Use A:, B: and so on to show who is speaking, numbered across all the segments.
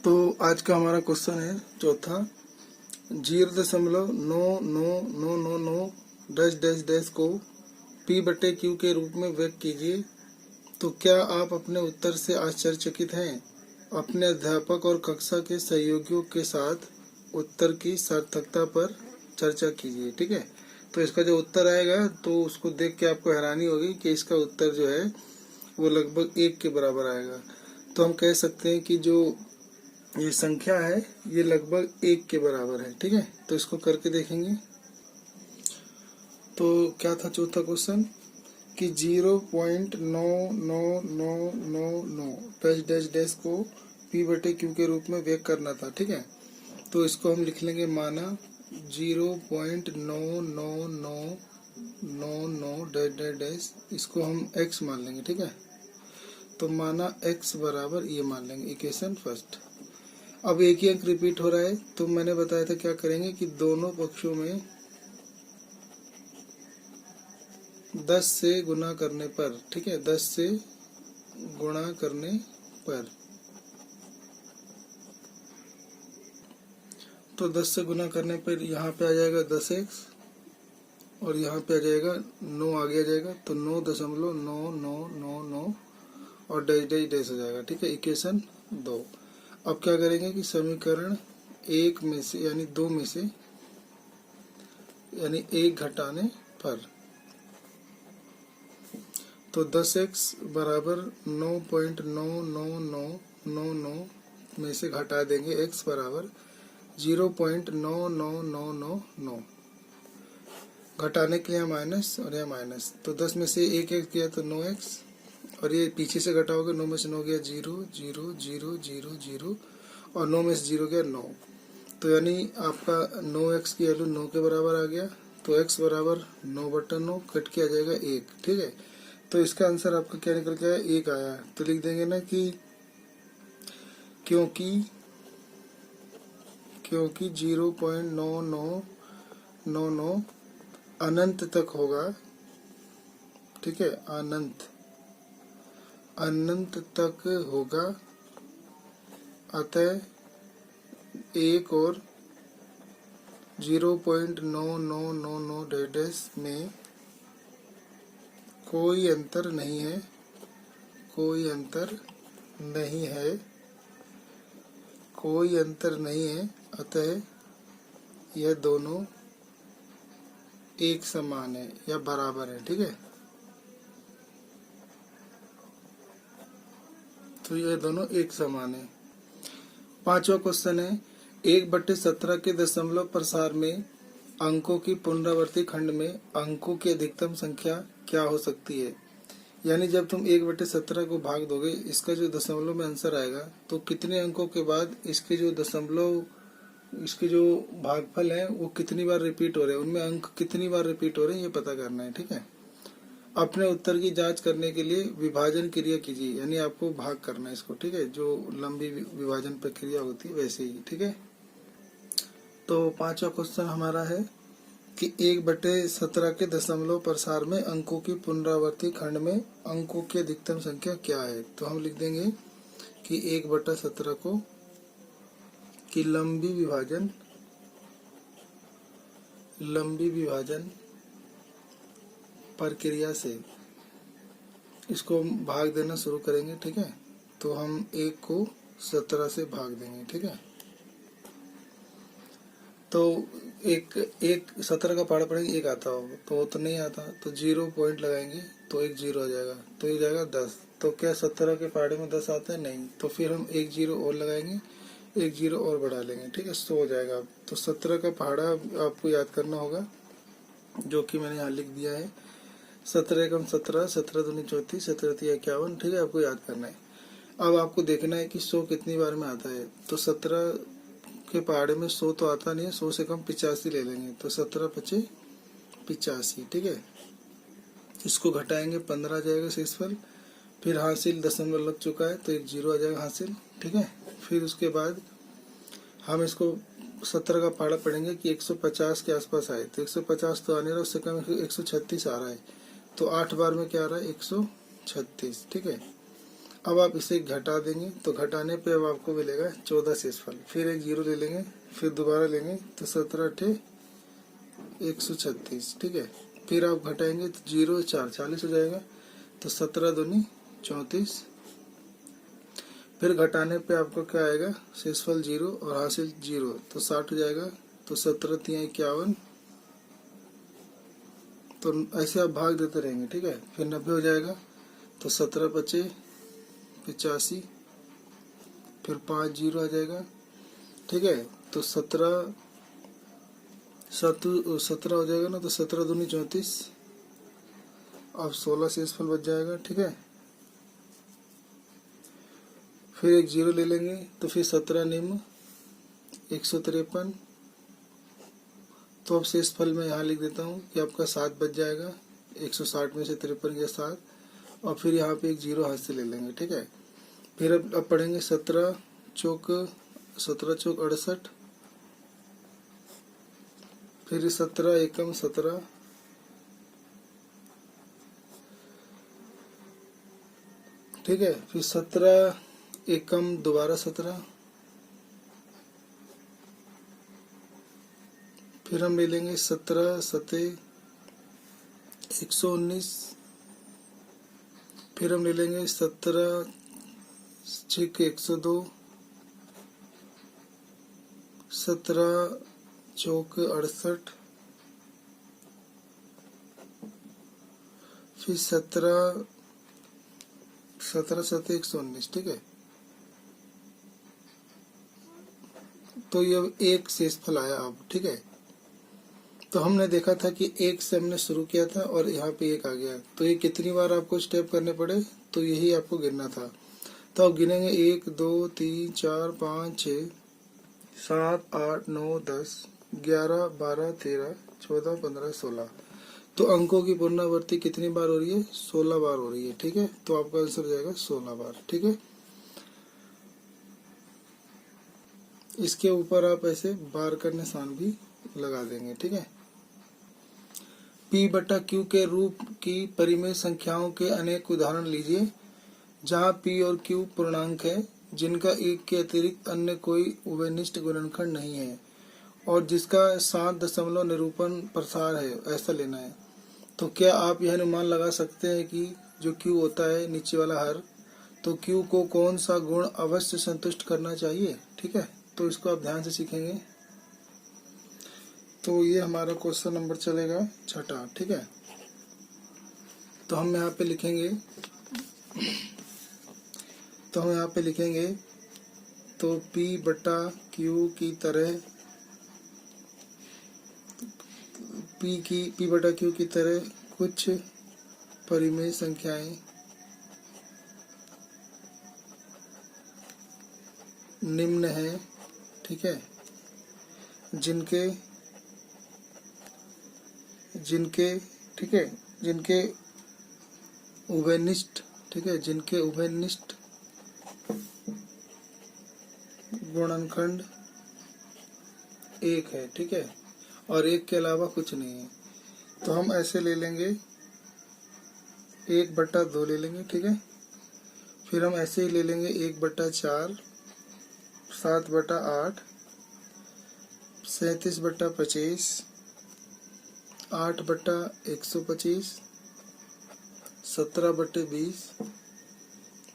A: तो आज का हमारा क्वेश्चन है चौथा, 0.9999 डैश डैश डैश को P/Q के रूप में व्यक्त कीजिए। तो क्या आप अपने उत्तर से आश्चर्यचकित हैं? अपने अध्यापक और कक्षा के सहयोगियों के साथ उत्तर की सार्थकता पर चर्चा कीजिए। ठीक है, तो इसका जो उत्तर आएगा तो उसको देख के आपको हैरानी होगी कि इसका उत्तर जो है वो लगभग 1 के बराबर आएगा। तो हम कह सकते हैं कि जो ये संख्या है ये लगभग 1 के बराबर है। ठीक है, तो इसको करके देखेंगे। तो क्या था चौथा क्वेश्चन कि 0.99999 डैश डैश डैश को P/Q के रूप में व्यक्त करना था। ठीक है, तो इसको हम लिख लेंगे माना 0.99999 डैश डैश डैश, इसको हम x मान लेंगे। ठीक है, तो माना x बराबर ये मान लेंगे, इक्वेशन फर्स्ट। अब एक ही अंक रिपीट हो रहा है, तो मैंने बताया था क्या करेंगे कि दोनों पक्षों में 10 से गुना करने पर, ठीक है, 10 से गुणा करने पर, तो 10 से गुना करने पर यहाँ पे आ जाएगा 10x और यहाँ पे आ जाएगा 9 आगे आ जाएगा, तो 9.9999 और डैश डैश डैश हो जाएगा। ठीक है, इक्वेशन 2। अब क्या करेंगे कि समीकरण 1 में से यानी 2 में से यानी 1 घटाने पर, तो 10x बराबर 9.99999 में से घटा देंगे x बराबर 0.99999। घटाने के लिए यहाँ माइनस और यहाँ माइनस, तो 10 में से 1 किया तो 9x और ये पीछे से घटाओगे, 9 में से 9 गया 0 0 0 0 0 और 9 में से 0 गया 9, तो यानी आपका 9x की वैल्यू 9 के बराबर आ गया। तो x बराबर 9/9 कट के आ जाएगा 1। ठीक है, तो इसका आंसर आपका क्या निकल के आया? 1 आया। तो लिख देंगे ना कि क्योंकि 0.9999 अनंत तक होगा। ठीक है, अनंत तक होगा, अतः 1 और 0.9999 डैश में कोई अंतर नहीं है, कोई अंतर नहीं है, कोई अंतर नहीं है, अतः यह दोनों एक समान है या बराबर है। ठीक है, तो ये दोनों एक समान है। पांचवा क्वेश्चन है, 1/17 के दशमलव प्रसार में अंकों की पुनरावर्ती खंड में अंकों की अधिकतम संख्या क्या हो सकती है? यानी जब तुम 1/17 को भाग दोगे, इसका जो दशमलव में आंसर आएगा, तो कितने अंकों के बाद इसके जो दशमलव, इसके जो भागफल है वो कितनी बार रिपीट हो रहे हैं, उनमें अंक कितनी बार रिपीट हो रहे हैं, ये पता करना है। ठीक है, अपने उत्तर की जांच करने के लिए विभाजन क्रिया कीजिए, यानी आपको भाग करना है इसको। ठीक है, जो लंबी विभाजन प्रक्रिया होती है वैसे ही। ठीक है, तो पांचवा क्वेश्चन हमारा है कि 1/17 के दशमलव प्रसार में अंकों की पुनरावर्ती खंड में अंकों की अधिकतम संख्या क्या है? तो हम लिख देंगे कि 1/17 को कि लंबी विभाजन प्रक्रिया से इसको भाग देना शुरू करेंगे। ठीक है, तो हम 1 को 17 से भाग देंगे। ठीक है, तो एक 17 का पहाड़ा पड़ेगा, 1 आता होगा तो वो तो नहीं आता, तो 0 पॉइंट लगाएंगे तो 1 0 आ जाएगा, तो ये जाएगा 10। तो क्या 17 के पहाड़े में 10 आता है? नहीं, तो फिर हम 1 0 और लगाएंगे, 1 0 और बढ़ा लेंगे। ठीक है, 100 हो जाएगा। तो 17 का पहाड़ा आपको याद करना होगा, जो कि मैंने यहाँ लिख दिया है। 17 एकम 17, 17 दूनी 34, 17 तिया 51। ठीक है, आपको याद करना है। अब आपको देखना है कि 100 कितनी बार में आता है। तो 17 के पहाड़े में 100 तो आता नहीं है, 100 से कम 85 ले लेंगे, तो 17 × 5 = 85। ठीक है, इसको घटाएंगे 15 आ जाएगा शेषफल, फिर हासिल दशमलव लग चुका है तो 1 0 आ जाएगा हासिल। ठीक है, फिर उसके बाद हम इसको 17 का पहाड़ा पढ़ेंगे कि 150 के आसपास आए, तो 150 तो आने रहा, उससे कम 136 आ रहा है, तो 8 बार में क्या आ रहा है? 136। ठीक है, अब आप इसे घटा देंगे तो घटाने पे अब आपको मिलेगा 14 शेषफल। फिर एक जीरो ले लेंगे, फिर दोबारा लेंगे तो 17 अठे 136, ठीक है। फिर आप घटाएंगे तो 0 4 40 हो जाएगा, तो 17 दूनी 34। फिर घटाने पे आपको क्या आएगा, शेषफल 0 और हासिल 0, तो 60 हो जाएगा। तो 17 तिया 51, तो ऐसे आप भाग देते रहेंगे, ठीक है। फिर 90 हो जाएगा, तो 17 बचे 85, फिर 5 जीरो आ जाएगा, ठीक है। तो 17 हो जाएगा ना, तो 17 दूनी 34, अब 16 शेषफल बच जाएगा, ठीक है। फिर एक जीरो ले लेंगे, तो फिर 17 निम्न 153, तो अब शेषफल में यहाँ लिख देता हूँ कि आपका 7 बच जाएगा। 160 में से 53 गया 7, और फिर यहाँ पे एक जीरो हाथ से ले लेंगे, ठीक है। फिर अब पढ़ेंगे 17 चौक 68, फिर 17 एकम 17, ठीक है। फिर 17 एकम दोबारा 17, फिर हम ले लेंगे 17 सते 119, फिर हम ले लेंगे 17 छिक 102, 17 चौक 68, फिर 17 सते 119, ठीक है। तो ये एक शेषफल आया अब, ठीक है। तो हमने देखा था कि एक से हमने शुरू किया था और यहाँ पे एक आ गया, तो ये कितनी बार आपको स्टेप करने पड़े, तो यही आपको गिनना था। तो आप गिनेंगे 1 2 3 4 5 6 7 8 9 10 11 12 13 14 15 16। तो अंकों की पुनरावृत्ति कितनी बार हो रही है, 16 बार हो रही है, ठीक है। तो आपका आंसर हो जाएगा 16 बार, ठीक है। इसके ऊपर आप ऐसे बार का निशान भी लगा देंगे, ठीक है। P/Q के रूप की परिमेय संख्याओं के अनेक उदाहरण लीजिए जहां P और Q पूर्णांक है जिनका एक के अतिरिक्त अन्य कोई उभयनिष्ठ गुणनखंड नहीं है और जिसका 7 दशमलव निरूपण प्रसार है, ऐसा लेना है। तो क्या आप यह अनुमान लगा सकते हैं कि जो Q होता है नीचे वाला हर, तो Q को कौन सा गुण अवश्य संतुष्ट करना चाहिए, ठीक है। तो इसको आप ध्यान से सीखेंगे। तो ये हमारा क्वेश्चन नंबर चलेगा 6, ठीक है। तो हम यहाँ पे लिखेंगे, तो P/Q की तरह P/Q की तरह कुछ परिमेय संख्याएं निम्न हैं, ठीक है, जिनके ठीक है, जिनके उभयनिष्ठ, ठीक है, जिनके उभयनिष्ठ गुणनखंड 1 है, ठीक है, और 1 के अलावा कुछ नहीं है। तो हम ऐसे ले लेंगे 1/2 ले लेंगे, ठीक है। फिर हम ऐसे ही ले लेंगे 1/4, 7/8, 37/25, 8/125, 17/20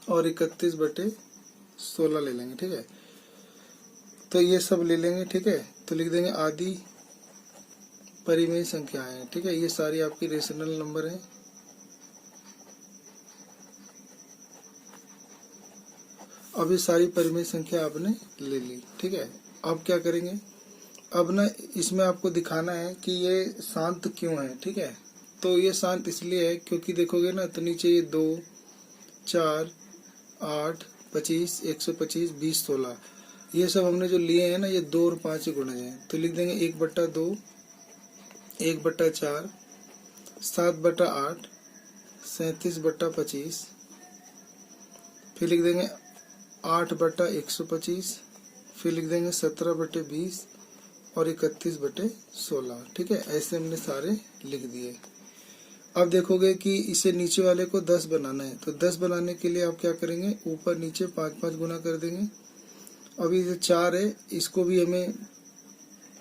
A: और 31/16 ले लेंगे, ठीक है। तो ये सब ले लेंगे, ठीक है। तो लिख देंगे आदि परिमेय संख्याएं, ठीक है। ये सारी आपकी रेशनल नंबर है। अब ये सारी परिमेय संख्या आपने ले ली, ठीक है। अब क्या करेंगे, अब ना इसमें आपको दिखाना है कि ये शांत क्यों है, ठीक है। तो ये शांत इसलिए है क्योंकि देखोगे ना, तो नीचे ये 2 4 8 25 125 20 16 ये सब हमने जो लिए हैं ना, ये 2 और 5 के गुणज हैं। तो लिख देंगे 1/2, 1/4, 7/8, 37/25, फिर लिख देंगे 8/125, फिर लिख देंगे 17/20 और 31/16, ठीक है। ऐसे हमने सारे लिख दिए। अब देखोगे कि इसे नीचे वाले को 10 बनाना है, तो 10 बनाने के लिए आप क्या करेंगे, ऊपर नीचे 5-5 गुना कर देंगे। अभी जो 4 है इसको भी हमें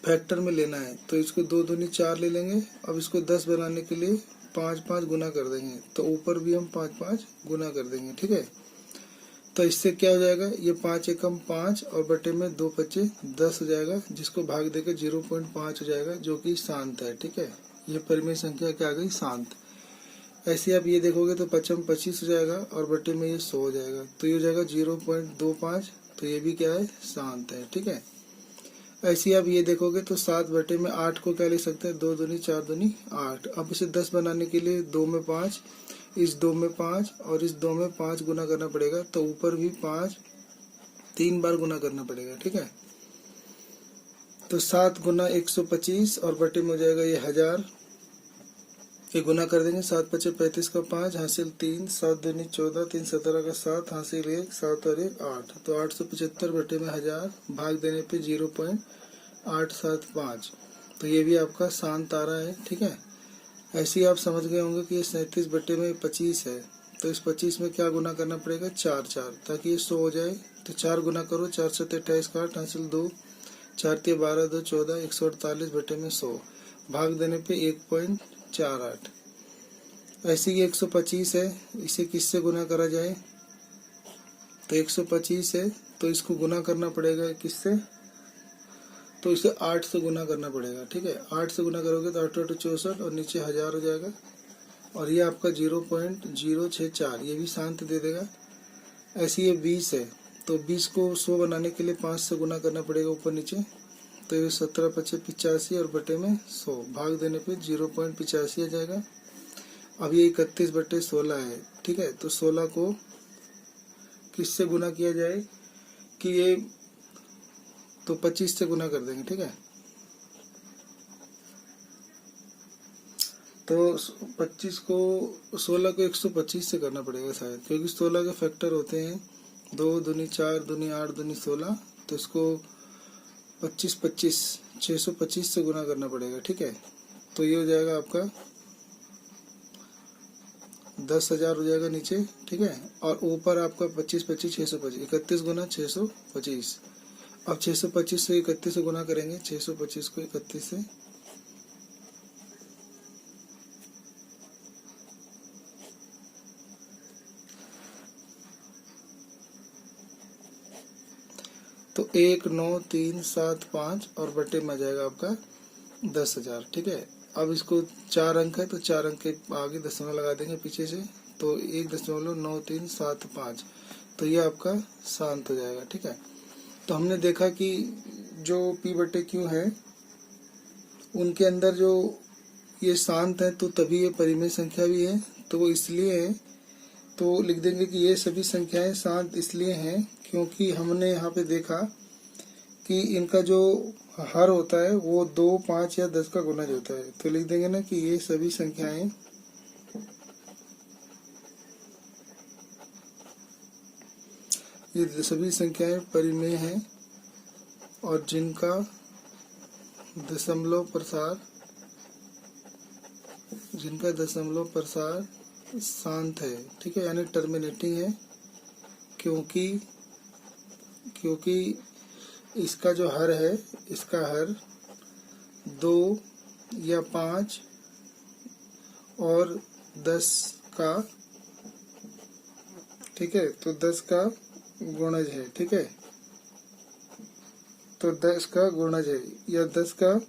A: फैक्टर में लेना है, तो इसको 2 दूनी 4 ले लेंगे। अब इसको 10 बनाने के लिए 5-5 गुना कर देंगे, तो ऊपर भी हम 5-5 गुना कर देंगे। ठीक है, तो इससे क्या हो जाएगा, ये 5 एकम 5 और बटे में 2 पच्चे 10 हो जाएगा, जिसको भाग देकर 0.5 हो जाएगा, जो कि शांत है। ठीक है, ये परिमेय संख्या क्या आ गई, शांत। ऐसे आप ये देखोगे तो 5 25 हो जाएगा और बटे में ये 100 हो जाएगा, तो ये हो जाएगा 0.25, तो ये भी क्या है, शांत है। ठीक है, ऐसे आप ये देखोगे तो 7 बटे में 8 को क्या लिख सकते हैं, 2 दूनी 4 दूनी 8। अब इसे 10 बनाने के लिए 2 में 5, इस 2 में 5 और इस 2 में 5 गुना करना पड़ेगा, तो ऊपर भी 5 3 बार गुना करना पड़ेगा। ठीक है, तो 7 गुना 125 और बटे में हो जाएगा ये 1000, ये गुना कर देंगे। 7 पचे 35 का 5 हासिल 3, 7 दूनी 14, 3 17 का 7 हासिल 1, 7 और 1 8, तो 875 बटे में 1000 भाग देने पे 0.875, तो ये भी आपका शांत आ रहा है। ठीक है, ऐसे ही आप समझ गए होंगे कि ये 37 बटे में 25 है, तो इस 25 में क्या गुना करना पड़ेगा, 4 4, ताकि ये 100 हो जाए। तो 4 गुना करो, 4 से 28 का 8 हासिल 2, 4 ते 12 2 14, 148 बटे में 100 भाग देने पे 1.48। ऐसे ही 125 है, इसे किससे गुना करा जाए, तो 125 है तो इसको गुना करना पड़ेगा किससे, तो इसे 8 से गुना करना पड़ेगा। ठीक है, 8 से गुना करोगे तो 8 8 64 और नीचे 1000 हो जाएगा, और ये आपका 0.064, ये भी शांत दे देगा। ऐसे ये 20 है, तो 20 को 100 बनाने के लिए 5 से गुना करना पड़ेगा ऊपर नीचे, तो ये 17 पचे 85 और बटे में 100 भाग देने पे 0.85 आ जाएगा। अब ये 31 बटे 16 है। ठीक है, तो 16 को किससे गुना किया जाए कि ये, तो 25 से गुना कर देंगे। ठीक है, तो 25 को 16 को 125 से करना पड़ेगा शायद, क्योंकि 16 के फैक्टर होते हैं 2 दूनी 4 दूनी 8 दूनी 16, तो इसको 25 25 625 से गुना करना पड़ेगा। ठीक है, तो ये हो जाएगा आपका 10,000 हो जाएगा नीचे। ठीक है, और ऊपर आपका 25 25 625, 31 गुना 625। अब 625 से 31 से गुना करेंगे, 625 को 31 से, तो 19375 और बटे में आ जाएगा आपका 10,000। ठीक है, अब इसको 4 अंक है तो 4 अंक के आगे दशमलव लगा देंगे पीछे से, तो 1.9375, तो ये आपका शांत हो जाएगा। ठीक है, तो हमने देखा कि जो P बटे Q है उनके अंदर जो ये शांत है, तो तभी ये परिमेय संख्या भी है, तो वो इसलिए है, तो लिख देंगे कि ये सभी संख्याएं शांत इसलिए हैं क्योंकि हमने यहाँ पे देखा कि इनका जो हर होता है वो 2 5 या 10 का गुणज होता है, तो लिख देंगे ना कि ये सभी संख्याएं परिमेय हैं और जिनका दशमलव प्रसार शांत है। ठीक है, यानी टर्मिनेटिंग है, क्योंकि इसका जो हर है, इसका हर 2 या 5 और 10 का, ठीक है, तो 10 का गुणज है। ठीक है, तो 10 का गुणज है या 10 का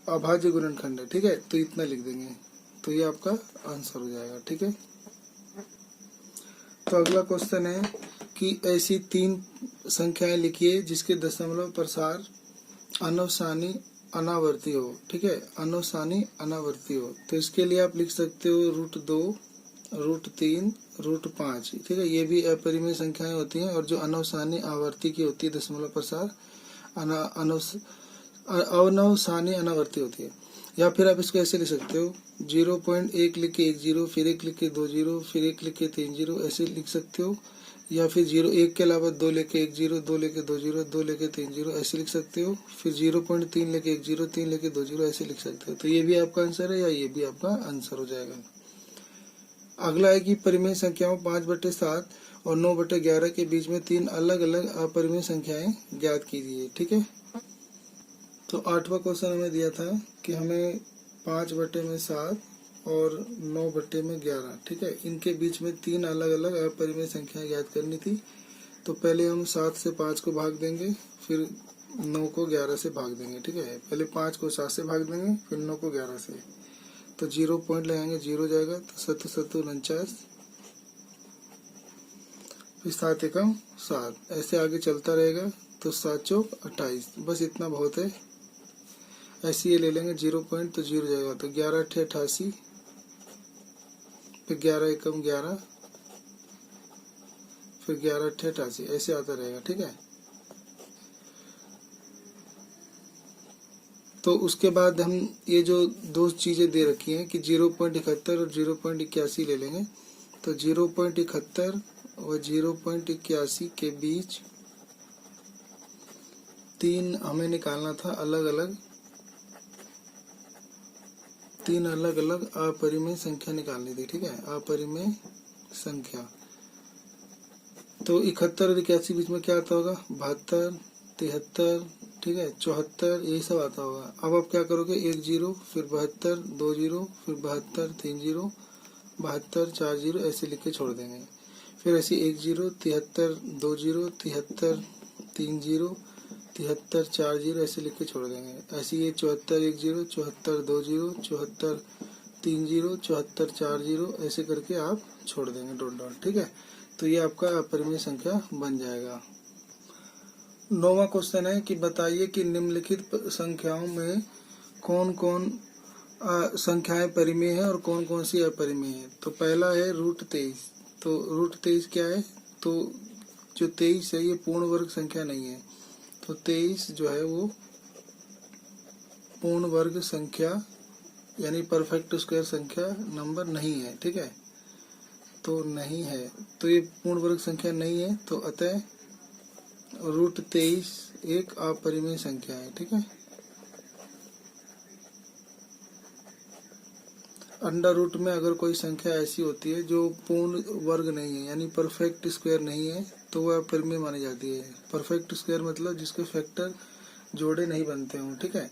A: अभाज्य गुणनखंड है। ठीक है, तो इतना लिख देंगे, तो ये आपका आंसर हो जाएगा। ठीक है, तो अगला क्वेश्चन है कि ऐसी 3 संख्याएं लिखिए जिसके दशमलव प्रसार अनुसानी अनावर्ती हो। ठीक है, अनुसानी अनावर्ती हो, तो इसके लिए आप लिख सकते हो √2, √3, √5। ठीक है, ये भी अपरिमेय संख्याएं होती हैं, और जो अनवसानी आवर्ती की होती है दशमलव प्रसार अनवसानी अनावर्ती होती है। या फिर आप इसको ऐसे लिख सकते हो 0.1 लिख के 1 0, फिर 1 लिख के 2 0, फिर 1 लिख के 3 0, ऐसे लिख सकते हो। या फिर 0 1 के अलावा 2 लेके 1 0, 2 लेके 2 0, 2 लेके 3 0 ऐसे लिख सकते हो। फिर 0.3 लेके 1 0, 3 लेके 2 0 ऐसे लिख सकते हो। तो ये भी आपका आंसर है या ये भी आपका आंसर हो जाएगा। अगला है कि परिमेय संख्याओं 5/7 और 9/11 के बीच में 3 अलग अलग अपरिमेय संख्याएं ज्ञात कीजिए। ठीक है, तो 8वां क्वेश्चन हमें दिया था कि हमें 5/7 और 9/11, ठीक है, इनके बीच में 3 अलग अलग अपरिमेय संख्याएं ज्ञात करनी थी। तो पहले हम 7 से 5 को भाग देंगे, फिर 9 को 11 से भाग देंगे। ठीक है, पहले 5 को 7 से भाग देंगे, फिर 9 को 11 से। तो 0 पॉइंट लगाएंगे, 0 जाएगा, तो 7 7 49, फिर 7 एकम 7, ऐसे आगे चलता रहेगा। तो 7 चौक 28, बस इतना बहुत है। ऐसे ये ले लेंगे 0 पॉइंट, तो 0 जाएगा, तो 11 8 88, फिर 11 एकम 11, फिर 11 8 88, ऐसे आता रहेगा। ठीक है, तो उसके बाद हम ये जो दो चीजें दे रखी हैं कि 0.71 और 0.81 ले लेंगे। तो 0.71 और 0.81 के बीच 3 हमें निकालना था, अलग अलग 3 अलग अलग अपरिमेय संख्या निकालनी थी। ठीक है, अपरिमेय संख्या। तो 71 और 81 बीच में क्या आता होगा, 72 73, ठीक है, 74, यही सब आता होगा। अब आप क्या करोगे, 1 0, फिर 72 2 0, फिर 72 3 0, 72 4 0 ऐसे लिख के छोड़ देंगे। फिर ऐसे 1 0 73 2 0, 73 3 0, 73 4 0 ऐसे लिख के छोड़ देंगे। ऐसे ये 74 1 0, 74 2 0, 74 3 0, 74 4 0 ऐसे करके आप छोड़ देंगे डॉट डॉट। ठीक है, तो ये आपका अपरिमेय संख्या बन जाएगा। 9वां क्वेश्चन है कि बताइए कि निम्नलिखित संख्याओं में कौन कौन संख्याएं परिमेय है और कौन कौन सी अपरिमेय है। तो पहला है √23। तो √23 क्या है, तो जो 23 है ये पूर्ण वर्ग संख्या नहीं है। तो 23 जो है वो पूर्ण वर्ग संख्या यानी परफेक्ट स्क्वायर संख्या नंबर नहीं है। ठीक है, तो नहीं है, तो ये पूर्ण वर्ग संख्या नहीं है, तो अतः √23 एक अपरिमेय संख्या है। ठीक है, अंडर रूट में अगर कोई संख्या ऐसी होती है जो पूर्ण वर्ग नहीं है यानी परफेक्ट स्क्वायर नहीं है, तो वह अपरिमेय मानी जाती है। परफेक्ट स्क्वायर मतलब जिसके फैक्टर जोड़े नहीं बनते हों। ठीक है,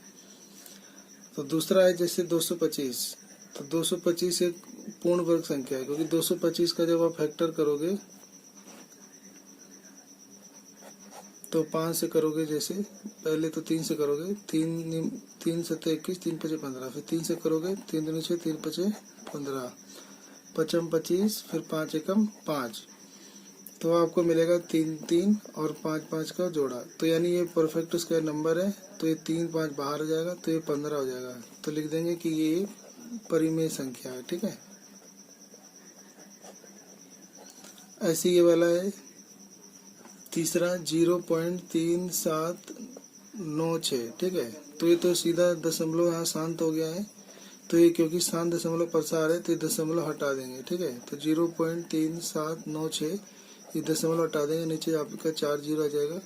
A: तो दूसरा है जैसे 225। तो 225 एक पूर्ण वर्ग संख्या है, क्योंकि 225 का जब आप फैक्टर करोगे तो 5 से करोगे, जैसे पहले तो 3 से करोगे, 3 7 21, 3 5 15, फिर 3 से करोगे, 3 दूनी 6, 3 5 15, 5 25, फिर 5 एकम 5, तो आपको मिलेगा 3 3 और 5 5 का जोड़ा। तो यानी ये परफेक्ट स्क्वायर नंबर है, तो ये 3 5 बाहर आ जाएगा, तो ये 15 हो जाएगा। तो लिख देंगे कि ये परिमेय संख्या है। ठीक है, ऐसे ये वाला है तीसरा 0.3796। ठीक है, तो ये तो सीधा दशमलव यहाँ शांत हो गया है, तो ये क्योंकि शांत दशमलव प्रसार है तो ये दशमलव हटा देंगे। ठीक है, तो 0.3796 ये दशमलव हटा देंगे, नीचे आपका 4 0 आ जाएगा।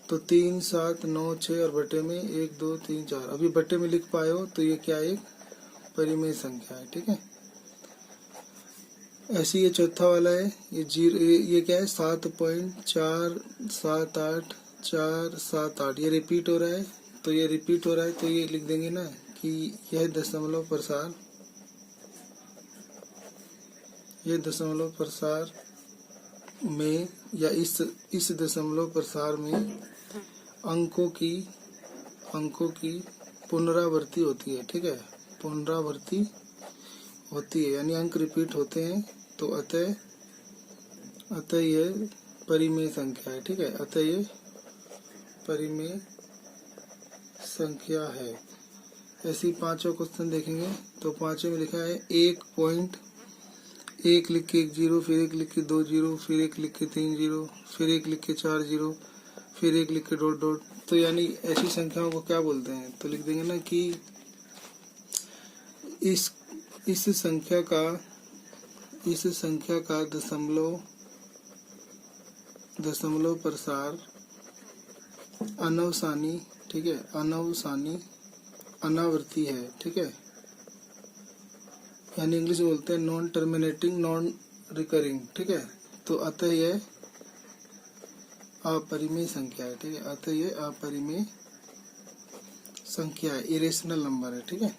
A: तो 3796 और बटे में 1 2 3 4, अभी बटे में लिख पाए हो तो ये क्या एक परिमेय संख्या है। ठीक है, ऐसे ये चौथा वाला है, ये ये क्या है 7.478478, ये रिपीट हो रहा है, तो ये रिपीट हो रहा है तो ये लिख देंगे ना कि यह दशमलव प्रसार, ये दशमलव प्रसार में या इस दशमलव प्रसार में अंकों की पुनरावृत्ति होती है। ठीक है, पुनरावृत्ति होती है यानी अंक रिपीट होते हैं, तो अतः यह परिमेय संख्या है। ठीक है, अतः ये परिमेय संख्या है। ऐसी 5वां क्वेश्चन देखेंगे, तो 5वें में लिखा है 1.1 लिख के 1 0, फिर 1 लिख के 2 0, फिर 1 लिख के 3 0, फिर 1 लिख के 4 0, फिर 1 लिख के डॉट डॉट। तो यानी ऐसी संख्याओं को क्या बोलते हैं, तो लिख देंगे ना कि इस संख्या का दशमलव दशमलव प्रसार अनवसानी, ठीक है, अनवसानी अनावर्ती है, ठीक है, यानी इंग्लिश में बोलते हैं नॉन टर्मिनेटिंग नॉन रिकरिंग, ठीक है। तो अतः यह अपरिमेय संख्या है, ठीक है, अतः यह अपरिमेय संख्या है, इरेशनल नंबर है, ठीक है।